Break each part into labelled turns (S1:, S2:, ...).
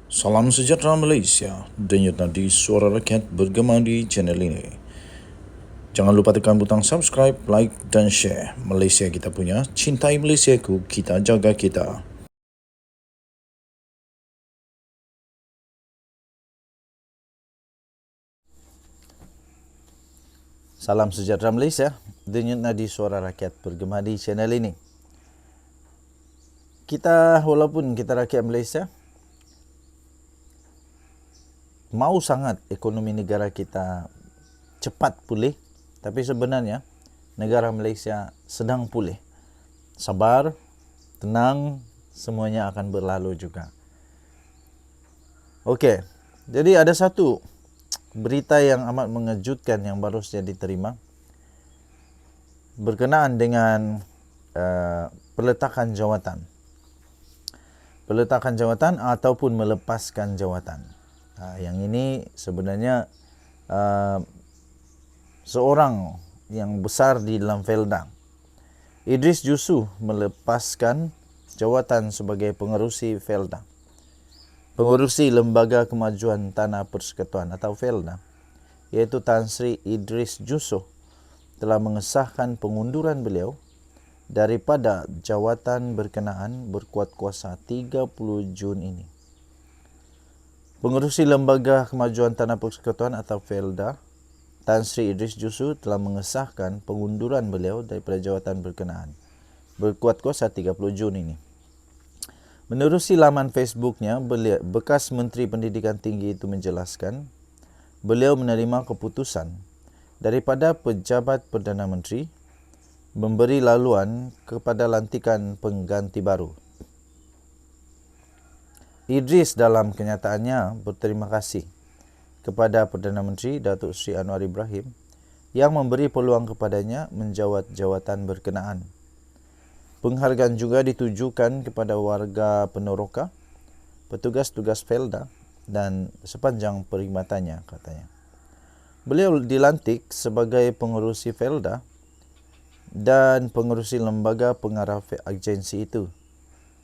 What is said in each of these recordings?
S1: Salam sejahtera Malaysia, denyut nadi suara rakyat bergema di channel ini. Jangan lupa tekan butang subscribe, like dan share. Malaysia kita punya, cintai Malaysiaku, kita jaga kita. Salam sejahtera Malaysia, denyut nadi suara rakyat bergema di channel ini. Walaupun kita rakyat Malaysia, mau sangat ekonomi negara kita cepat pulih, tapi sebenarnya negara Malaysia sedang pulih. Sabar, tenang, semuanya akan berlalu juga. Okey, jadi ada satu berita yang amat mengejutkan yang baru saja diterima berkenaan dengan peletakan jawatan. Peletakan jawatan ataupun melepaskan jawatan. Yang ini sebenarnya seorang yang besar di dalam Felda, Idris Jusuf, melepaskan jawatan sebagai pengerusi Felda. Pengerusi Lembaga Kemajuan Tanah Persekutuan atau Felda, iaitu Tan Sri Idris Jusuf, telah mengesahkan pengunduran beliau daripada jawatan berkenaan berkuat kuasa 30 Jun ini. Pengerusi Lembaga Kemajuan Tanah Persekutuan atau Felda, Tan Sri Idris Jusuf, telah mengesahkan pengunduran beliau daripada jawatan berkenaan berkuat kuasa 30 Jun ini. Menerusi laman Facebooknya, bekas Menteri Pendidikan Tinggi itu menjelaskan beliau menerima keputusan daripada Pejabat Perdana Menteri memberi laluan kepada lantikan pengganti baru. Idris dalam kenyataannya berterima kasih kepada Perdana Menteri Datuk Seri Anwar Ibrahim yang memberi peluang kepadanya menjawat jawatan berkenaan. Penghargaan juga ditujukan kepada warga Penoroka, petugas-tugas Felda dan sepanjang perkhidmatannya, katanya. Beliau dilantik sebagai pengerusi Felda dan pengerusi lembaga pengarah agensi itu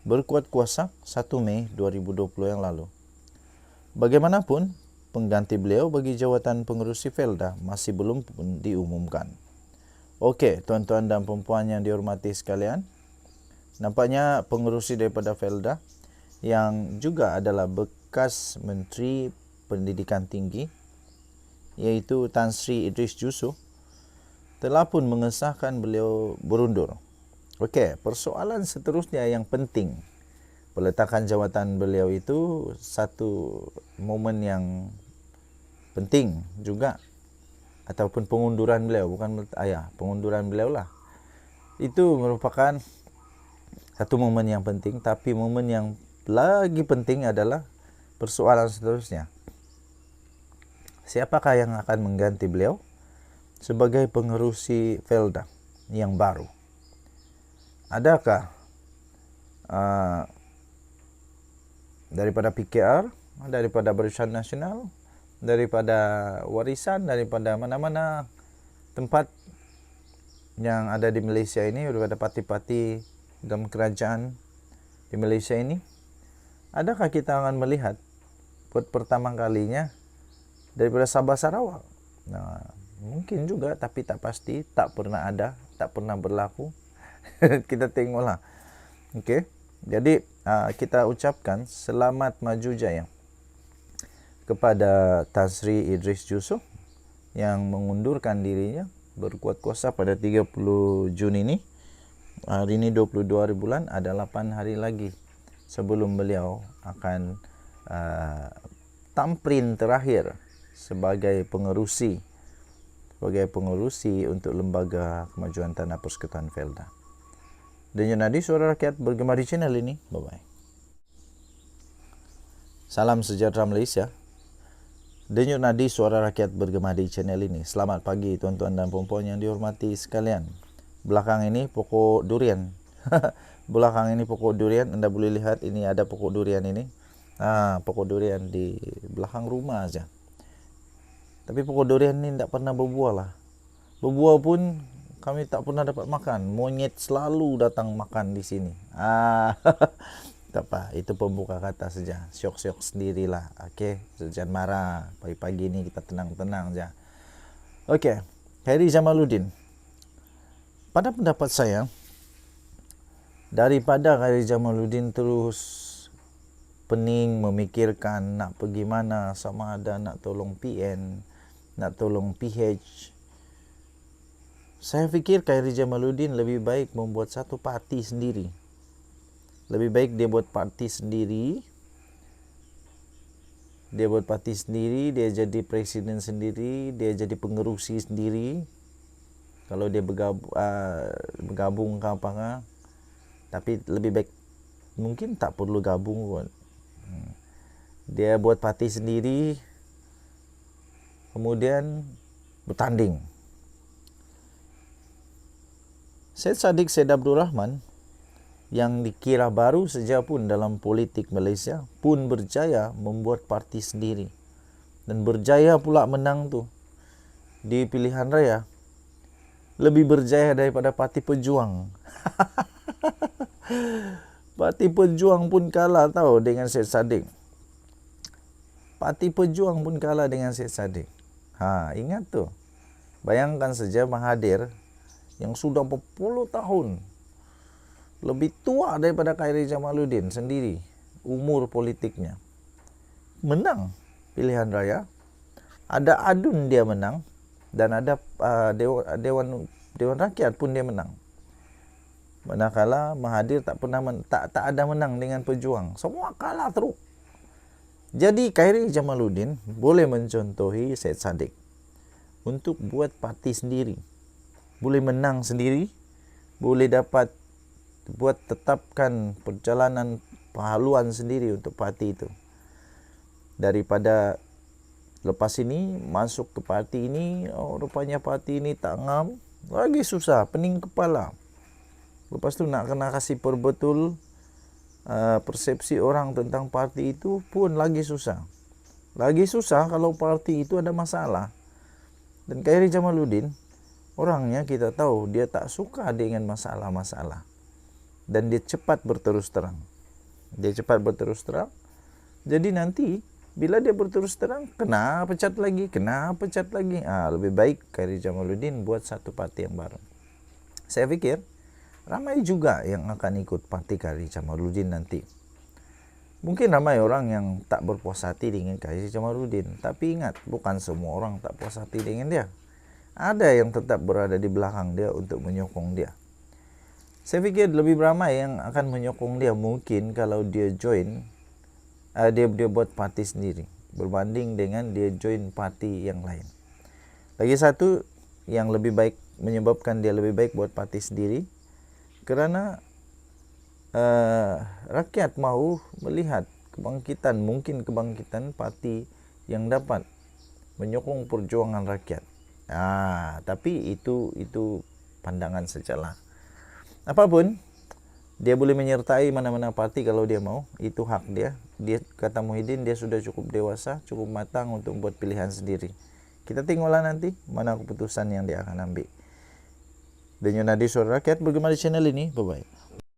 S1: berkuat kuasa 1 Mei 2020 yang lalu. Bagaimanapun, pengganti beliau bagi jawatan pengerusi Felda masih belum diumumkan. Okey, tuan-tuan dan puan-puan yang dihormati sekalian, nampaknya pengerusi daripada Felda yang juga adalah bekas Menteri Pendidikan Tinggi, iaitu Tan Sri Idris Jusuf, telah pun mengesahkan beliau berundur. Okey, persoalan seterusnya yang penting. Peletakan jawatan beliau itu satu momen yang penting juga, ataupun pengunduran beliau, pengunduran beliau lah. Itu merupakan satu momen yang penting, tapi momen yang lagi penting adalah persoalan seterusnya. Siapakah yang akan mengganti beliau sebagai pengerusi Felda yang baru? Adakah daripada PKR, daripada Barisan Nasional, daripada warisan, daripada mana-mana tempat yang ada di Malaysia ini, daripada parti-parti dalam kerajaan di Malaysia ini? Adakah kita akan melihat buat pertama kalinya daripada Sabah Sarawak? Mungkin juga, tapi tak pasti, tak pernah ada, tak pernah berlaku. Kita tengoklah. Okey. Jadi kita ucapkan selamat maju jaya kepada Tan Sri Idris Jusuf yang mengundurkan dirinya berkuat kuasa pada 30 Jun ini. Hari ini 22 hari bulan, ada 8 hari lagi sebelum beliau akan tamprin terakhir sebagai pengerusi untuk Lembaga Kemajuan Tanah Persekutuan Felda. Denyut nadi suara rakyat bergema di channel ini. Bye-bye. Salam sejahtera Malaysia. Denyut nadi suara rakyat bergema di channel ini. Selamat pagi tuan-tuan dan puan-puan yang dihormati sekalian. Belakang ini pokok durian. Belakang ini pokok durian. Anda boleh lihat ini ada pokok durian ini. Pokok durian di belakang rumah aja. Tapi pokok durian ini tidak pernah berbuah lah. Berbuah pun kami tak pernah dapat makan. Monyet selalu datang makan di sini. Tak apa, itu pembuka kata saja. Syok-syok sendirilah. Okey, jangan marah. Pagi-pagi ni kita tenang-tenang saja. Okey, Khairi Jamaluddin. Pada pendapat saya, daripada Khairi Jamaluddin terus pening memikirkan nak pergi mana, sama ada nak tolong PN, nak tolong PH, saya fikir Khairi Jamaluddin lebih baik membuat satu parti sendiri. Lebih baik dia buat parti sendiri. Dia buat parti sendiri, dia jadi presiden sendiri, dia jadi pengerusi sendiri. Kalau dia bergabung ke apa. Tapi lebih baik mungkin tak perlu gabung pun. Dia buat parti sendiri, kemudian bertanding. Syed Saddiq Syed Abdul Rahman yang dikira baru saja pun dalam politik Malaysia pun berjaya membuat parti sendiri dan berjaya pula menang tu di pilihan raya, lebih berjaya daripada Parti Pejuang. Parti Pejuang pun kalah tahu dengan Syed Saddiq. Parti Pejuang pun kalah dengan Syed Saddiq. Ingat tu. Bayangkan saja Mahathir yang sudah berpuluh tahun lebih tua daripada Khairi Jamaluddin sendiri, umur politiknya, menang pilihan raya. Ada adun dia menang, dan ada Dewan Rakyat pun dia menang. Manakala Mahathir tak pernah tak ada menang dengan Pejuang, semua kalah teruk. Jadi Khairi Jamaluddin boleh mencontohi Syed Saddiq untuk buat parti sendiri, boleh menang sendiri, boleh dapat buat tetapkan perjalanan haluan sendiri untuk parti itu. Daripada lepas ini masuk ke parti ini, rupanya parti ini tak ngam, lagi susah, pening kepala. Lepas tu nak kena kasih perbetul persepsi orang tentang parti itu pun lagi susah. Lagi susah kalau parti itu ada masalah. Dan Khairi Jamaluddin orangnya kita tahu dia tak suka dengan masalah-masalah. Dan dia cepat berterus terang. Jadi nanti bila dia berterus terang, kena pecat lagi. Lebih baik Khairi Jamaluddin buat satu parti yang baru. Saya fikir ramai juga yang akan ikut parti Khairi Jamaluddin nanti. Mungkin ramai orang yang tak berpuas hati dengan Khairi Jamaluddin. Tapi ingat, bukan semua orang tak puas hati dengan dia. Ada yang tetap berada di belakang dia untuk menyokong dia. Saya fikir lebih ramai yang akan menyokong dia mungkin kalau dia join, dia buat parti sendiri, berbanding dengan dia join parti yang lain. Lagi satu yang lebih baik, menyebabkan dia lebih baik buat parti sendiri, kerana rakyat mahu melihat kebangkitan parti yang dapat menyokong perjuangan rakyat. Tapi itu pandangan sajalah. Apapun, dia boleh menyertai mana-mana parti kalau dia mau. Itu hak dia. Dia kata Muhyiddin, dia sudah cukup dewasa, cukup matang untuk buat pilihan sendiri. Kita tengoklah nanti mana keputusan yang dia akan ambil. Dan Yunadi Suara Rakyat bergema di channel ini. Bye-bye.